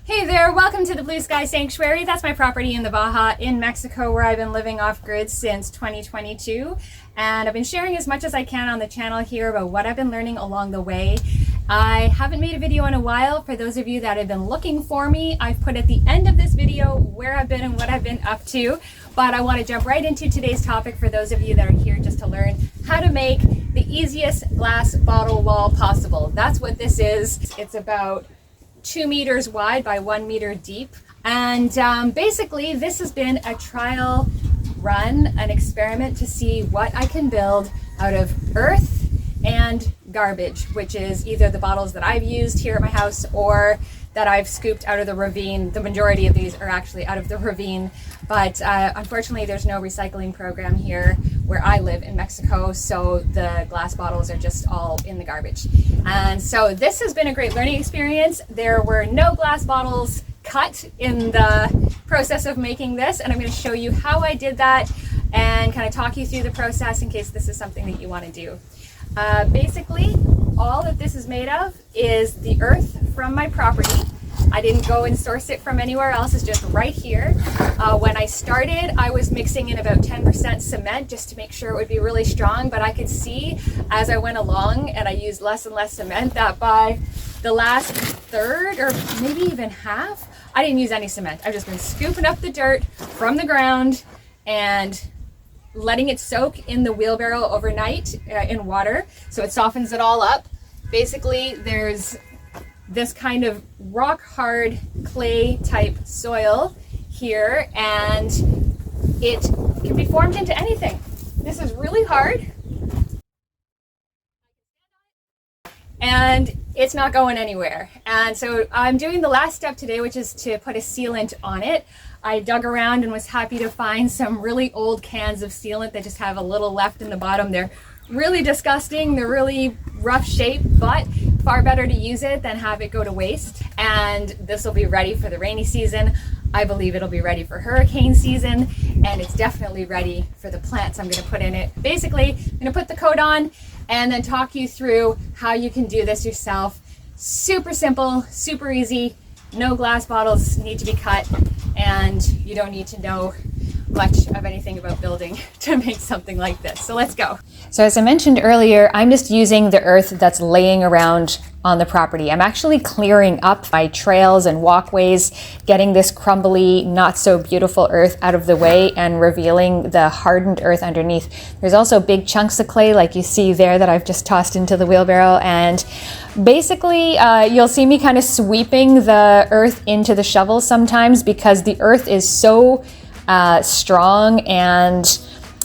Hey there, welcome to the Blue Sky Sanctuary. That's my property in the Baja in Mexico where I've been living off-grid since 2022. And I've been sharing as much as I can on the channel here about what I've been learning along the way. I haven't made a video in a while. For those of you that have been looking for me, I've put at the end of this video where I've been and what I've been up to. But I want to jump right into today's topic for those of you that are here just to learn how to make the easiest glass bottle wall possible. That's what this is. It's about 2 meters wide by 1 meter deep. And basically this has been a trial run, an experiment to see what I can build out of earth and garbage, which is either the bottles that I've used here at my house or that I've scooped out of the ravine. The majority of these are actually out of the ravine, but unfortunately there's no recycling program here where I live in Mexico, so the glass bottles are just all in the garbage. And so this has been a great learning experience. There were no glass bottles cut in the process of making this, and I'm going to show you how I did that and kind of talk you through the process in case this is something that you want to do. Basically, all that this is made of is the earth from my property. I didn't go and source it from anywhere else, it's just right here. When I started, I was mixing in about 10% cement just to make sure it would be really strong, but I could see as I went along and I used less and less cement that by the last third or maybe even half, I didn't use any cement. I've just been scooping up the dirt from the ground and letting it soak in the wheelbarrow overnight in water so it softens it all up. Basically, there's this kind of rock hard clay type soil here, and it can be formed into anything. This is really hard and it's not going anywhere. And so I'm doing the last step today, which is to put a sealant on it. I dug around and was happy to find some really old cans of sealant that just have a little left in the bottom. They're really disgusting, they're really rough shape, but far better to use it than have it go to waste. And this will be ready for the rainy season. I believe it'll be ready for hurricane season, and it's definitely ready for the plants I'm going to put in it. Basically, I'm going to put the coat on and then talk you through how you can do this yourself. Super simple, super easy. No glass bottles need to be cut, and you don't need to know much of anything about building to make something like this. So let's go. So as I mentioned earlier, I'm just using the earth that's laying around on the property. I'm actually clearing up my trails and walkways, getting this crumbly, not so beautiful earth out of the way and revealing the hardened earth underneath. There's also big chunks of clay like you see there that I've just tossed into the wheelbarrow, and basically you'll see me kind of sweeping the earth into the shovel sometimes because the earth is so strong and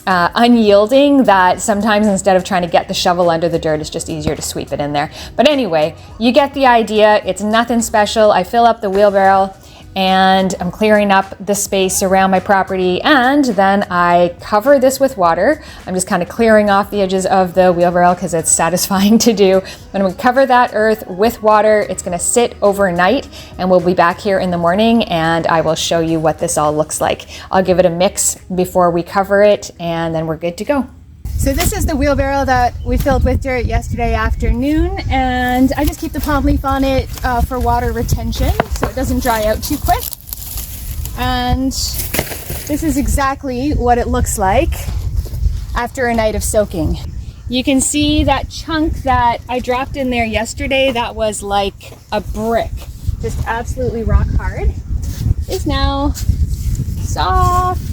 unyielding that sometimes instead of trying to get the shovel under the dirt, it's just easier to sweep it in there. But anyway, you get the idea. It's nothing special. I fill up the wheelbarrow and I'm clearing up the space around my property, and then I cover this with water. I'm just kind of clearing off the edges of the wheelbarrow because it's satisfying to do. I'm going to cover that earth with water. It's going to sit overnight, and we'll be back here in the morning and I will show you what this all looks like. I'll give it a mix before we cover it, and then we're good to go. So this is the wheelbarrow that we filled with dirt yesterday afternoon, and I just keep the palm leaf on it for water retention so it doesn't dry out too quick. And this is exactly what it looks like after a night of soaking. You can see that chunk that I dropped in there yesterday that was like a brick, just absolutely rock hard, is now soft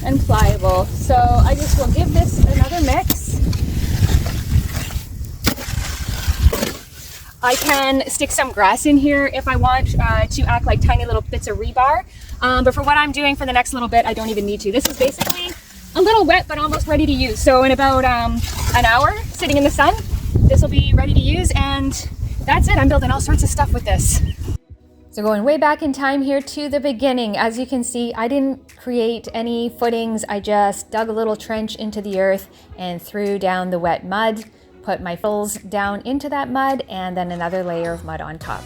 and pliable. So I just will give this another mix. I can stick some grass in here if I want to act like tiny little bits of rebar. But for what I'm doing for the next little bit, I don't even need to. This is basically a little wet, but almost ready to use. So in about an hour, sitting in the sun, this will be ready to use, and that's it. I'm building all sorts of stuff with this. So going way back in time here to the beginning, as you can see, I didn't create any footings. I just dug a little trench into the earth and threw down the wet mud, put my fills down into that mud, and then another layer of mud on top.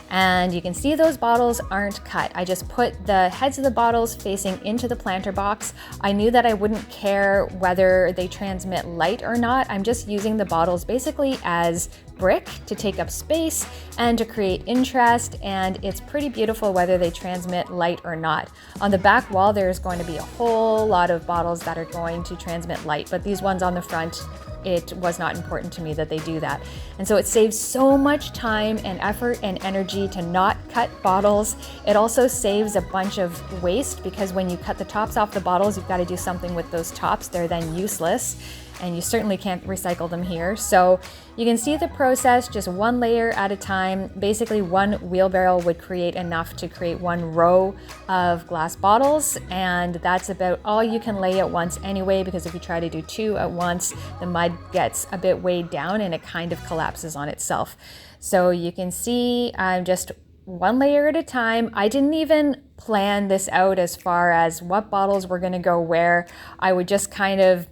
And you can see those bottles aren't cut. I just put the heads of the bottles facing into the planter box. I knew that I wouldn't care whether they transmit light or not. I'm just using the bottles basically as brick to take up space and to create interest, and it's pretty beautiful whether they transmit light or not. On the back wall there's going to be a whole lot of bottles that are going to transmit light, but these ones on the front, it was not important to me that they do that. And so it saves so much time and effort and energy to not cut bottles. It also saves a bunch of waste because when you cut the tops off the bottles, you've got to do something with those tops. They're then useless, and you certainly can't recycle them here. So you can see the process just one layer at a time. Basically, one wheelbarrow would create enough to create one row of glass bottles, and that's about all you can lay at once anyway, because if you try to do two at once, the mud gets a bit weighed down and it kind of collapses on itself. So you can see I'm just one layer at a time. I didn't even plan this out as far as what bottles were going to go where. I would just kind of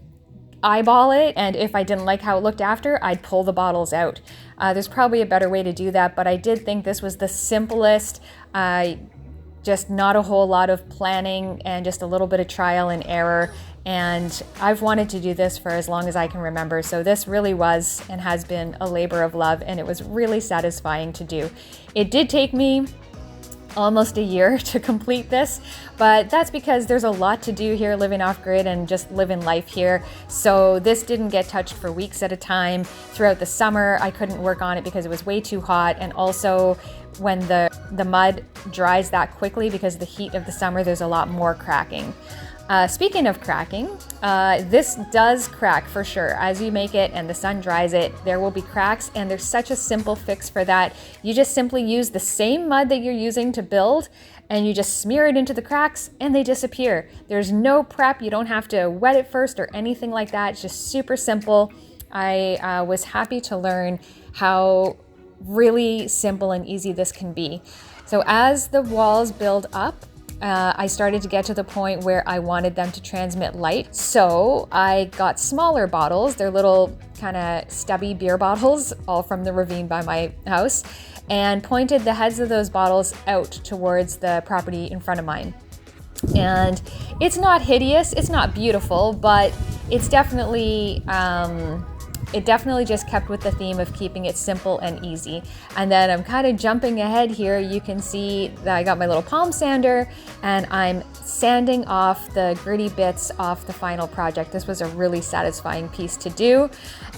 eyeball it, and if I didn't like how it looked after, I'd pull the bottles out. There's probably a better way to do that, but I did think this was the simplest, just not a whole lot of planning and just a little bit of trial and error. And I've wanted to do this for as long as I can remember. So this really was and has been a labor of love, and it was really satisfying to do. It did take me almost a year to complete this, but that's because there's a lot to do here living off grid and just living life here. So this didn't get touched for weeks at a time. Throughout the summer, I couldn't work on it because it was way too hot, and also when the mud dries that quickly because of the heat of the summer, there's a lot more cracking. Speaking of cracking, this does crack for sure. As you make it and the sun dries it, there will be cracks, and there's such a simple fix for that. You just simply use the same mud that you're using to build, and you just smear it into the cracks and they disappear. There's no prep. You don't have to wet it first or anything like that. It's just super simple. I was happy to learn how really simple and easy this can be. So as the walls build up, I started to get to the point where I wanted them to transmit light. So I got smaller bottles. They're little kind of stubby beer bottles, all from the ravine by my house, and pointed the heads of those bottles out towards the property in front of mine. And it's not hideous, it's not beautiful, but it's definitely, it definitely just kept with the theme of keeping it simple and easy. And then I'm kind of jumping ahead here. You can see that I got my little palm sander and I'm sanding off the gritty bits off the final project. This was a really satisfying piece to do.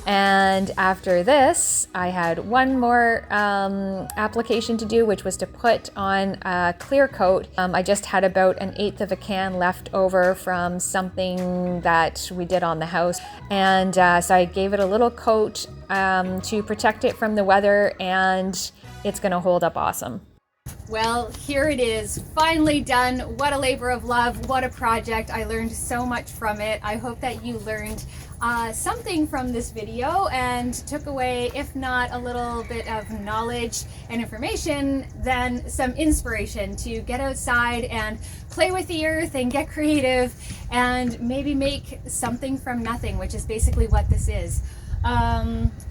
And after this, I had one more application to do, which was to put on a clear coat. I just had about 1/8 of a can left over from something that we did on the house. And so I gave it a little coat to protect it from the weather, and it's gonna hold up awesome. Well, here it is, finally done. What a labor of love, what a project. I learned so much from it. I hope that you learned something from this video and took away, if not a little bit of knowledge and information, then some inspiration to get outside and play with the earth and get creative and maybe make something from nothing, which is basically what this is.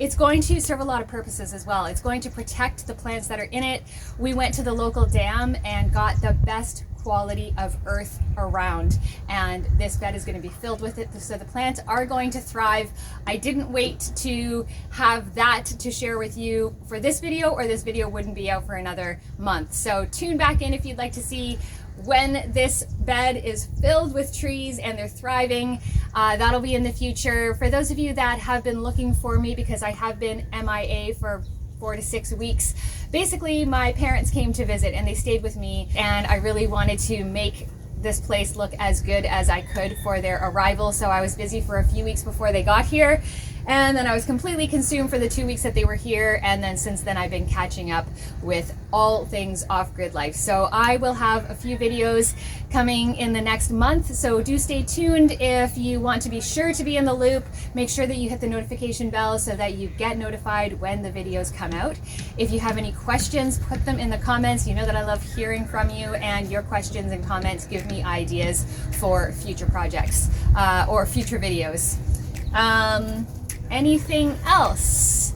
It's going to serve a lot of purposes as well. It's going to protect the plants that are in it. We went to the local dam and got the best quality of earth around, and this bed is going to be filled with it, so the plants are going to thrive. I didn't wait to have that to share with you for this video, or this video wouldn't be out for another month. So tune back in if you'd like to see when this bed is filled with trees and they're thriving. That'll be in the future. For those of you that have been looking for me, because I have been MIA for 4 to 6 weeks, basically my parents came to visit and they stayed with me, and I really wanted to make this place look as good as I could for their arrival. So I was busy for a few weeks before they got here, and then I was completely consumed for the 2 weeks that they were here, and then since then I've been catching up with all things off-grid life. So I will have a few videos coming in the next month, so do stay tuned. If you want to be sure to be in the loop, make sure that you hit the notification bell so that you get notified when the videos come out. If you have any questions, put them in the comments. You know that I love hearing from you, and your questions and comments give me ideas for future projects or future videos. Anything else?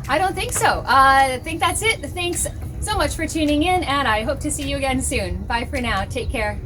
I don't think so. I think that's it. Thanks so much for tuning in, and I hope to see you again soon. Bye for now. Take care.